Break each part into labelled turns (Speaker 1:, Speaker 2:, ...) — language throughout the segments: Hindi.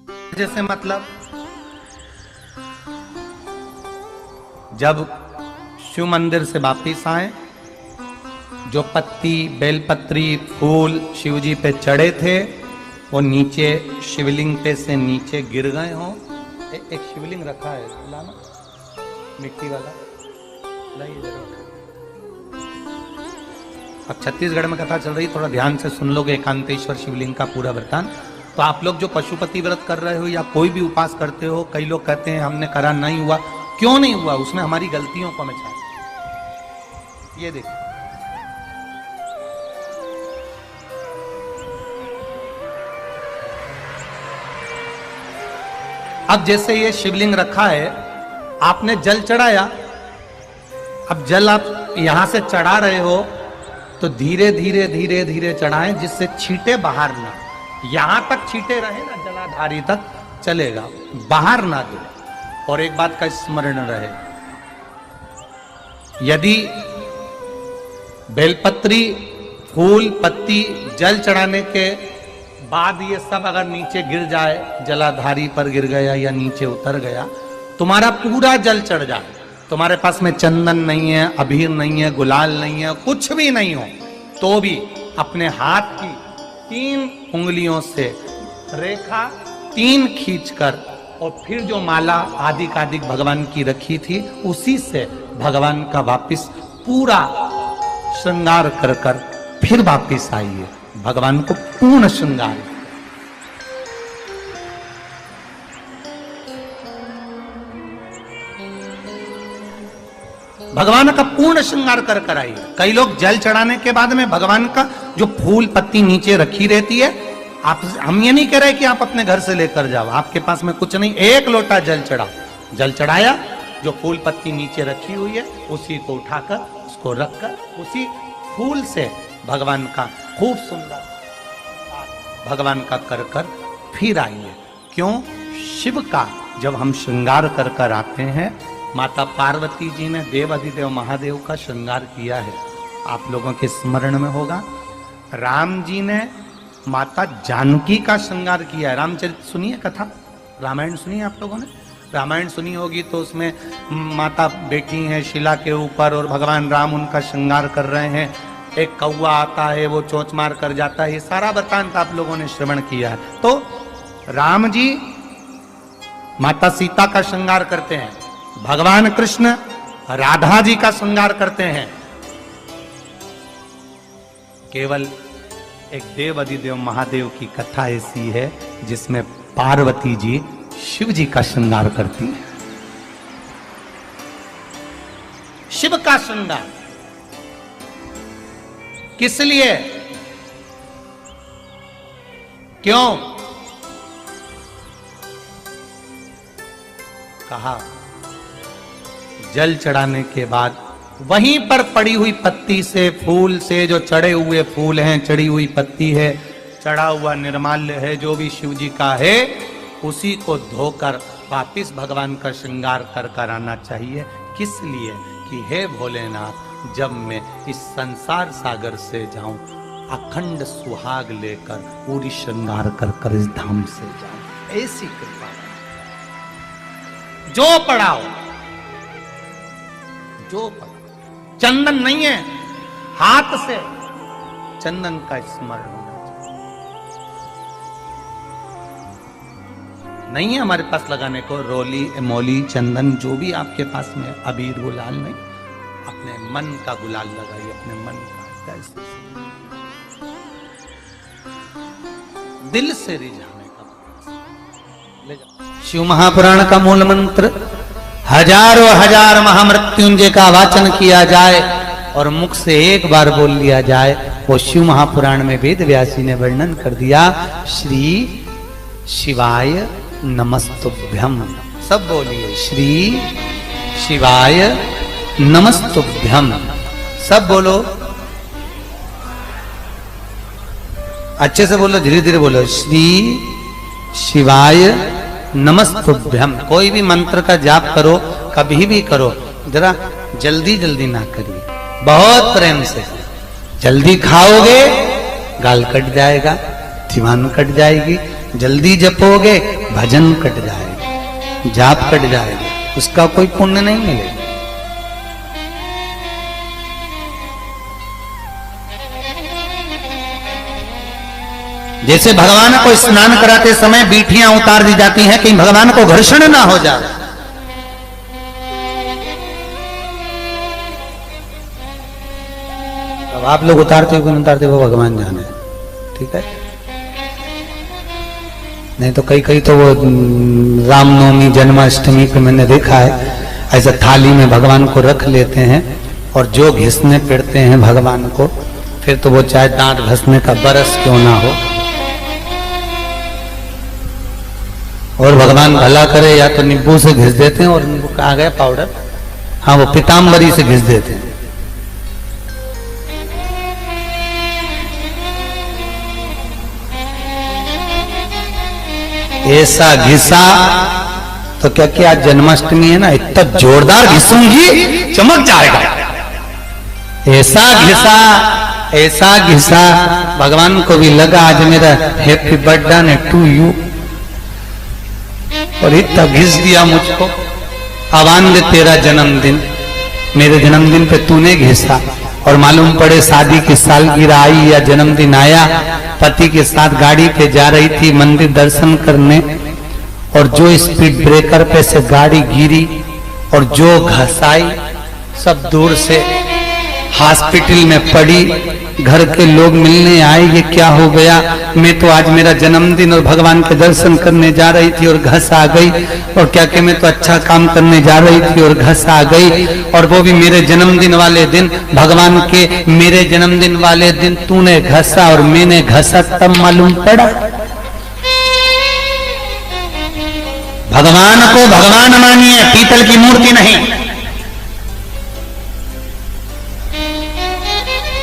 Speaker 1: जैसे मतलब जब शिव मंदिर से वापिस आए, जो पत्ती बेलपत्री फूल शिव जी पे चढ़े थे वो नीचे शिवलिंग पे से नीचे गिर गए हों। एक शिवलिंग रखा है लाना, मिट्टी वाला लाइए। अब छत्तीसगढ़ में कथा चल रही, थोड़ा ध्यान से सुन लोगे एकांतेश्वर शिवलिंग का पूरा वृतांत। तो आप लोग जो पशुपति व्रत कर रहे हो या कोई भी उपास करते हो, कई लोग कहते हैं हमने करा नहीं हुआ। क्यों नहीं हुआ? उसमें हमारी गलतियों को हमें चाहिए। ये देखो, अब जैसे ये शिवलिंग रखा है, आपने जल चढ़ाया। अब जल आप यहां से चढ़ा रहे हो तो धीरे धीरे धीरे धीरे चढ़ाएं, जिससे छींटे बाहर ना, यहां तक छींटे रहे ना, जलाधारी तक चलेगा, बाहर ना गिरे। और एक बात का स्मरण रहे, यदि बेलपत्री फूल पत्ती जल चढ़ाने के बाद ये सब अगर नीचे गिर जाए, जलाधारी पर गिर गया या नीचे उतर गया, तुम्हारा पूरा जल चढ़ जाए, तुम्हारे पास में चंदन नहीं है, अबीर नहीं है, गुलाल नहीं है, कुछ भी नहीं हो, तो भी अपने हाथ की 3 उंगलियों से रेखा 3 खींचकर और फिर जो माला आदिकादिक भगवान की रखी थी उसी से भगवान का वापिस पूरा श्रृंगार कर कर फिर वापिस आइए। भगवान को पूर्ण श्रृंगार, भगवान का पूर्ण श्रृंगार कर कर आइए। कई लोग जल चढ़ाने के बाद में भगवान का जो फूल पत्ती नीचे रखी रहती है, आप, हम ये नहीं कह रहे कि आप अपने घर से लेकर जाओ, आपके पास में कुछ नहीं, 1 लोटा जल चढ़ाओ। जल चढ़ाया, जो फूल पत्ती नीचे रखी हुई है उसी को उठाकर उसको रखकर उसी फूल से भगवान का खूब सुंदर भगवान का कर कर फिर आइए। क्यों? शिव का जब हम श्रृंगार कर कर आते हैं, माता पार्वती जी ने देव अधिदेव महादेव का श्रृंगार किया है, आप लोगों के स्मरण में होगा। राम जी ने माता जानकी का श्रृंगार किया है। रामचरित सुनिए कथा, रामायण सुनिए आप लोगों ने, रामायण सुनी होगी तो उसमें माता बैठी हैं शिला के ऊपर और भगवान राम उनका श्रृंगार कर रहे हैं। एक कौवा आता है, वो चोंच मार कर जाता है, ये सारा वृतांत आप लोगों ने श्रवण किया है। तो राम जी माता सीता का श्रृंगार करते हैं, भगवान कृष्ण राधा जी का श्रृंगार करते हैं। केवल एक देव अधिदेव महादेव की कथा ऐसी है जिसमें पार्वती जी शिव जी का श्रृंगार करती है। शिव का श्रृंगार किस लिए? क्यों? कहा जल चढ़ाने के बाद वहीं पर पड़ी हुई पत्ती से, फूल से, जो चढ़े हुए फूल हैं, चढ़ी हुई पत्ती है, चढ़ा हुआ निर्माल्य है, जो भी शिव जी का है, उसी को धोकर वापिस भगवान का श्रृंगार कर कर आना चाहिए। किस लिए? कि हे भोलेनाथ, जब मैं इस संसार सागर से जाऊं, अखंड सुहाग लेकर पूरी श्रृंगार कर कर इस धाम से जाऊं, ऐसी कृपा जो पढ़ाओ, जो पढ़ाओ। चंदन नहीं है, हाथ से चंदन का स्मरण होना चाहिए। नहीं है हमारे पास लगाने को रोली मोली चंदन, जो भी आपके पास में, अबीर गुलाल नहीं, अपने मन का गुलाल लगाइए, अपने मन का, दिल से रिझाने का ले जाओ। शिव महापुराण का मूल मंत्र, हजारों हजार महामृत्युंजय का वाचन किया जाए और मुख से एक बार बोल लिया जाए, वो शिव महापुराण में वेद व्यासी ने वर्णन कर दिया। श्री शिवाय नमस्तुभ्यम, सब बोलिए, श्री शिवाय नमस्तुभ्यम, सब बोलो, अच्छे से बोलो, धीरे धीरे बोलो, श्री शिवाय नमस्तुभ्यम। कोई भी मंत्र का जाप करो, कभी भी करो, जरा जल्दी जल्दी ना करिए, बहुत प्रेम से। जल्दी खाओगे गाल कट जाएगा, जीवाणु कट जाएगी, जल्दी जपोगे भजन कट जाएगा, जाप कट जाएगा, उसका कोई पुण्य नहीं मिलेगा। जैसे भगवान को स्नान कराते समय बीठियां उतार दी जाती हैं, कहीं भगवान को घर्षण ना हो जाए। अब आप लोग उतारते हो कि नहीं उतारते हो भगवान जाने, ठीक है। नहीं तो कई तो वो रामनवमी जन्माष्टमी पे मैंने देखा है, ऐसा थाली में भगवान को रख लेते हैं और जो घिसने फिरते हैं भगवान को, फिर तो वो चाहे दांत घसने का बरस क्यों ना हो, और भगवान भला करे या तो नींबू से घिस देते हैं, और नींबू कहाँ गया पाउडर, हाँ वो पीताम्बरी से घिस देते हैं। ऐसा घिसा तो क्या क्या आज जन्माष्टमी है ना, इतना जोरदार घिसूंगी चमक जाएगा। ऐसा घिसा भगवान को भी लगा आज मेरा हैप्पी बर्थडे टू यू, और इतना घिस दिया मुझको। आवान तेरा जन्मदिन, मेरे जन्मदिन पे तूने घिसा, और मालूम पड़े शादी की सालगिरह आई या जन्मदिन आया, पति के साथ गाड़ी पे जा रही थी मंदिर दर्शन करने, और जो स्पीड ब्रेकर पे से गाड़ी गिरी और जो घसाई, सब दूर से हॉस्पिटल में पड़ी। घर के लोग मिलने आए, ये क्या हो गया, मैं तो आज मेरा जन्मदिन और भगवान के दर्शन करने जा रही थी और घस आ गई, और क्या कि मैं तो अच्छा काम करने जा रही थी और घस आ गई, और वो भी मेरे जन्मदिन वाले दिन, भगवान के मेरे जन्मदिन वाले दिन तूने घसा और मैंने घसा, तब मालूम पड़ा भगवान को भगवान मानिए, पीतल की मूर्ति नहीं।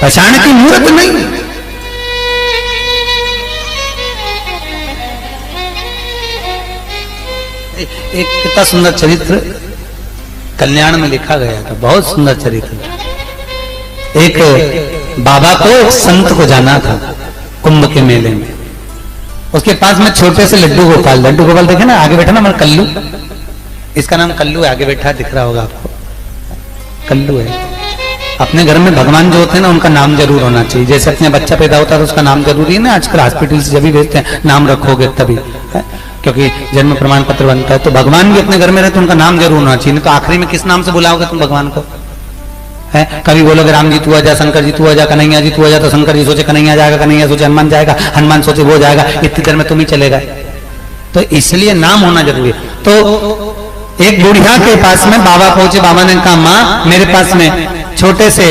Speaker 1: पहचान की मूर्त नहीं। एक कितना सुंदर चरित्र कल्याण में लिखा गया था, बहुत सुंदर चरित्र। एक बाबा को एक संत को जाना था कुंभ के मेले में, उसके पास में छोटे से लड्डू गोपाल देखे ना, आगे बैठा ना हमारा कल्लू, इसका नाम कल्लू है, आगे बैठा दिख रहा होगा आपको, कल्लू है। अपने घर में भगवान जो होते हैं ना, उनका नाम जरूर होना चाहिए। जैसे अपने बच्चा पैदा होता है तो उसका नाम जरूरी है ना, आजकल हॉस्पिटल से जब भी भेजते हैं नाम रखोगे तभी है? क्योंकि जन्म प्रमाण पत्र बनता है। तो भगवान भी अपने घर में रहे तो उनका नाम जरूर होना चाहिए, नहीं तो आखिरी में किस नाम से बुलाओगे तुम भगवान को, है? कभी बोलोगे राम जी तू आ जा, शंकर जी तू आ जा, कन्हैया जी तू आ जा, तो शंकर जी सोचे कन्हैया जाएगा, कन्हैया सोचे हनुमान जाएगा, हनुमान सोचे वो जाएगा, इतनी देर में तुम ही चलेगा। तो इसलिए नाम होना जरूरी है। तो एक बुढ़िया के पास में बाबा पहुंचे, बाबा ने कहा माँ मेरे पास में छोटे से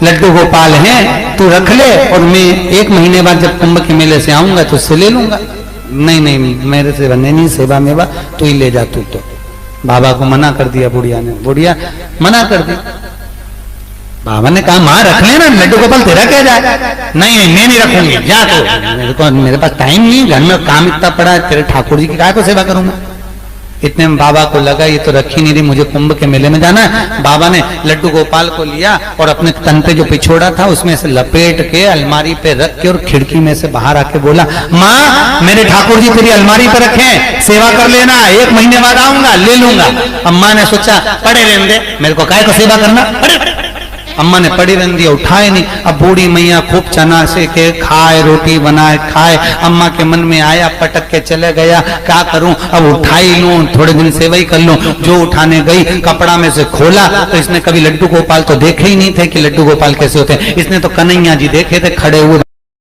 Speaker 1: लड्डू गोपाल हैं, तू रख ले और मैं 1 महीने बाद जब कुंभ के मेले से आऊंगा तो उससे ले लूंगा। नहीं मेरे से बने नहीं, सेवा मेवा तू ही ले जा तू। तो बाबा को मना कर दिया बुढ़िया ने, बुढ़िया मना कर दी। बाबा ने कहा माँ रख लेना, लड्डू गोपाल तेरा क्या जाए। नहीं मैं नहीं रखूंगी, जा तो मेरे पास टाइम नहीं, घर में काम इतना पड़ा है, तेरे ठाकुर जी की काय को सेवा करूंगा। इतने में बाबा को लगा ये तो रखी नहीं रही, मुझे कुंभ के मेले में जाना है। बाबा ने लड्डू गोपाल को लिया और अपने तन पे जो पिछोड़ा था उसमें से लपेट के अलमारी पे रख के और खिड़की में से बाहर आके बोला माँ मेरे ठाकुर जी तेरी अलमारी पे रखे, सेवा कर लेना, 1 महीने बाद आऊंगा ले लूंगा। अम्मा ने सोचा पड़े रहने दे, मेरे को काय को सेवा करना, अम्मा ने पड़ी रहने दिया, उठाए नहीं। अब बूढ़ी मैया खूब चना से के खाए, रोटी बनाए खाए। अम्मा के मन में आया, पटक के चले गया, क्या करूं अब उठाई लूं, थोड़े दिन सेवा ही कर लूं। जो उठाने गई कपड़ा में से खोला तो इसने कभी लड्डू गोपाल तो देखे ही नहीं थे कि लड्डू गोपाल कैसे होते हैं। इसने तो कन्हैया जी देखे थे खड़े हुए।